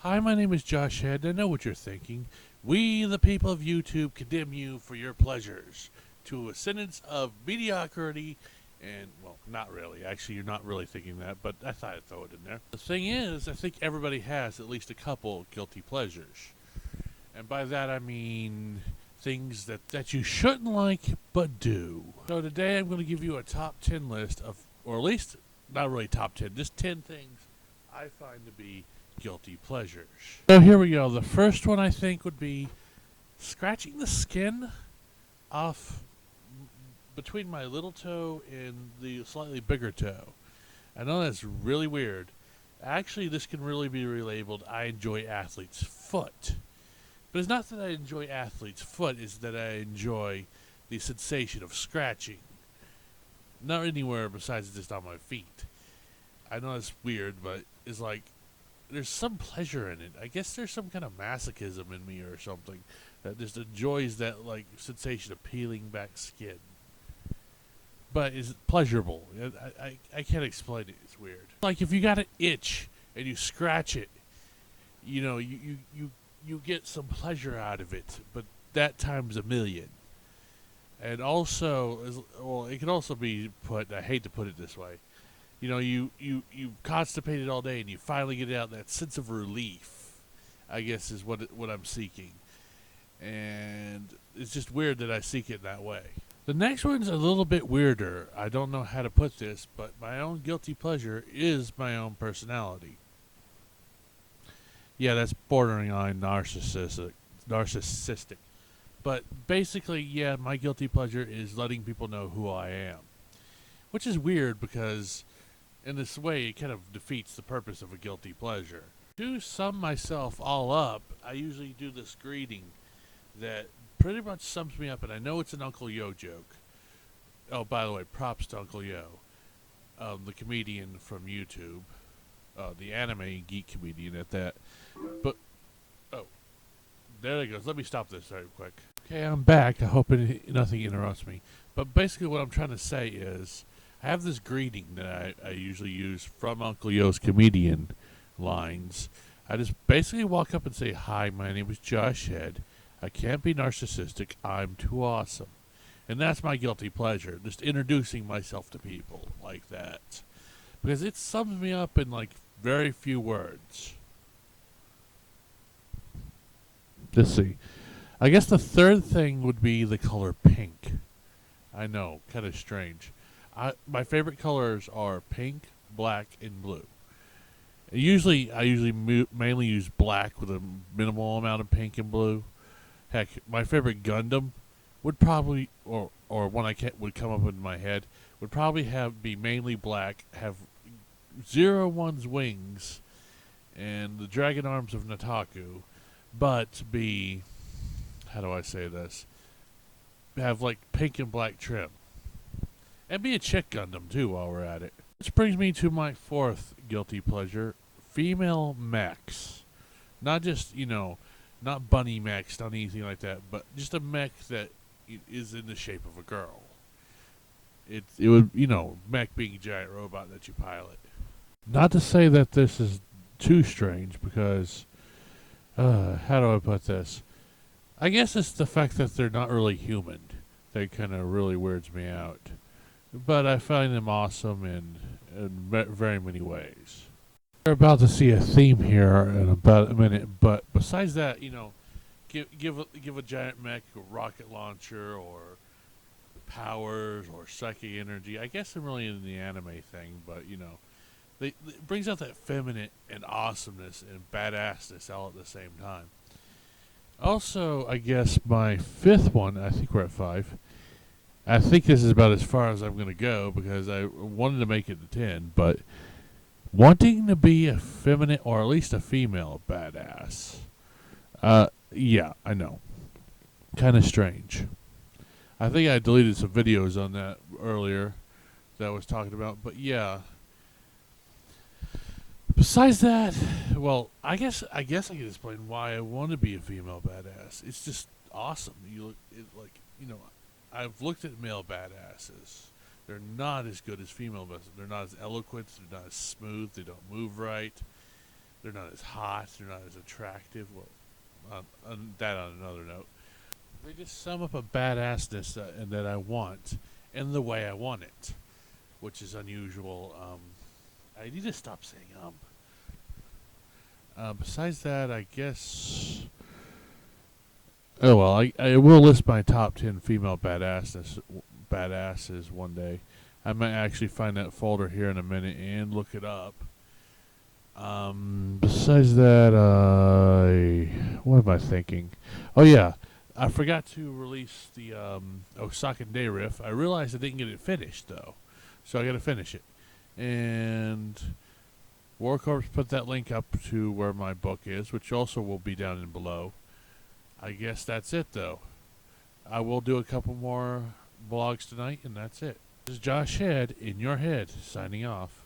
Hi, my name is Josh Head. I know what you're thinking. We, the people of YouTube, condemn you for your pleasures to a sentence of mediocrity and, well, not really. Actually, you're not really thinking that, but I thought I'd throw it in there. The thing is, I think everybody has at least a couple guilty pleasures. And by that I mean things that you shouldn't like but do. So today I'm going to give you a top 10 list of, or at least not really top 10, just 10 things I find to be guilty pleasures. So here we go. The first one I think would be scratching the skin off between my little toe and the slightly bigger toe. I know that's really weird. Actually, this can really be relabeled I enjoy athlete's foot. But it's not that I enjoy athlete's foot, it's that I enjoy the sensation of scratching. Not anywhere besides just on my feet. I know it's weird, but it's like there's some pleasure in it. I guess there's some kind of masochism in me or something that just enjoys that like sensation of peeling back skin. But it's pleasurable. I can't explain it. It's weird. Like if you got an itch and you scratch it, you get some pleasure out of it, but that times a million. And also, well, it can also be put. I hate to put it this way. You constipated all day and you finally get out that sense of relief. I guess is what I'm seeking, and it's just weird that I seek it that way. The next one's a little bit weirder. I don't know how to put this, but my own guilty pleasure is my own personality. Yeah, that's bordering on narcissistic. But basically, yeah, my guilty pleasure is letting people know who I am. Which is weird because in this way it kind of defeats the purpose of a guilty pleasure. To sum myself all up, I usually do this greeting that pretty much sums me up, and I know it's an Uncle Yo joke. Oh, by the way, props to Uncle Yo, the comedian from YouTube, the anime geek comedian at that. But, oh, there it goes. Let me stop this very quick. Okay, I'm back. I hope nothing interrupts me. But basically, what I'm trying to say is, I have this greeting that I usually use from Uncle Yo's comedian lines. I just basically walk up and say, "Hi, my name is Josh Head. I can't be narcissistic. I'm too awesome." And that's my guilty pleasure, just introducing myself to people like that. Because it sums me up in like very few words. Let's see. I guess the third thing would be the color pink. I know, kind of strange. My favorite colors are pink, black, and blue. I usually mainly use black with a minimal amount of pink and blue. Heck, my favorite Gundam would probably, or one would come up in my head, would probably be mainly black, have Zero One's wings, and the dragon arms of Nataku, but be, how do I say this? Have like pink and black trim. And be a chick Gundam too while we're at it. Which brings me to my fourth guilty pleasure, female mechs. Not just, not bunny mechs, not anything like that, but just a mech that is in the shape of a girl. It would, mech being a giant robot that you pilot. Not to say that this is too strange because, how do I put this? I guess it's the fact that they're not really human that kind of really weirds me out. But I find them awesome in very many ways. We're about to see a theme here in about a minute, but besides that, give a giant mech a rocket launcher or powers or psychic energy. I guess I'm really into the anime thing, but it brings out that feminine and awesomeness and badassness all at the same time. Also, I guess my fifth one, I think we're at 5. I think this is about as far as I'm going to go because I wanted to make it to 10, but wanting to be a feminine or at least a female badass. Yeah, I know. Kind of strange. I think I deleted some videos on that earlier that I was talking about, but yeah. Besides that, well, I guess I can explain why I want to be a female badass. It's just awesome. I've looked at male badasses. They're not as good as female badasses. They're not as eloquent. They're not as smooth. They don't move right. They're not as hot. They're not as attractive. Well, on another note, they just sum up a badassness that I want in the way I want it, which is unusual. I need to stop saying. Besides that, I guess. Oh well, I will list my top 10 female badasses one day. I might actually find that folder here in a minute and look it up. Besides that, what am I thinking? Oh yeah, I forgot to release the Osaka Day riff. I realized I didn't get it finished though, so I got to finish it. And Warcorp's put that link up to where my book is, which also will be down in below. I guess that's it though. I will do a couple more vlogs tonight, and that's it. This is Josh Head in your head, signing off.